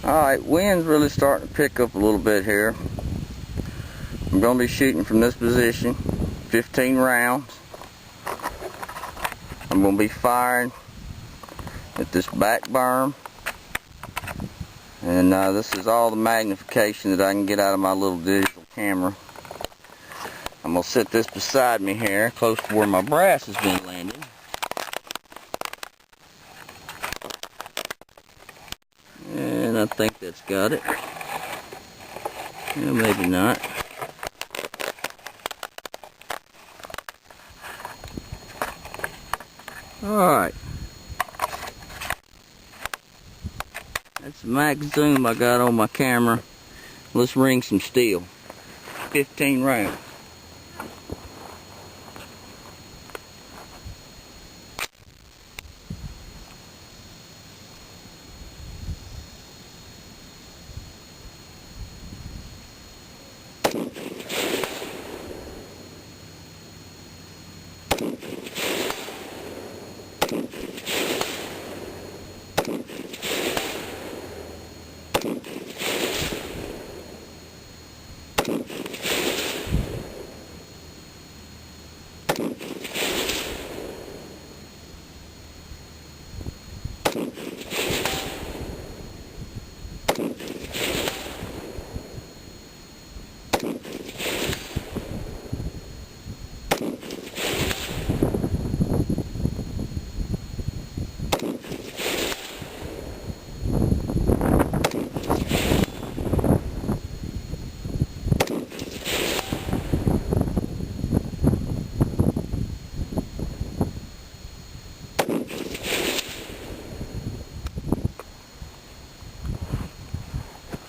Alright, wind's really starting to pick up a little bit here. I'm going to be shooting from this position, 15 rounds. I'm going to be firing at this back berm. And this is all the magnification that I can get out of my little digital camera. I'm going to set this beside me here, close to where my brass has been landed. And I think that's got it. Yeah, maybe not. Alright. That's the max zoom I got on my camera. Let's ring some steel. 15 rounds.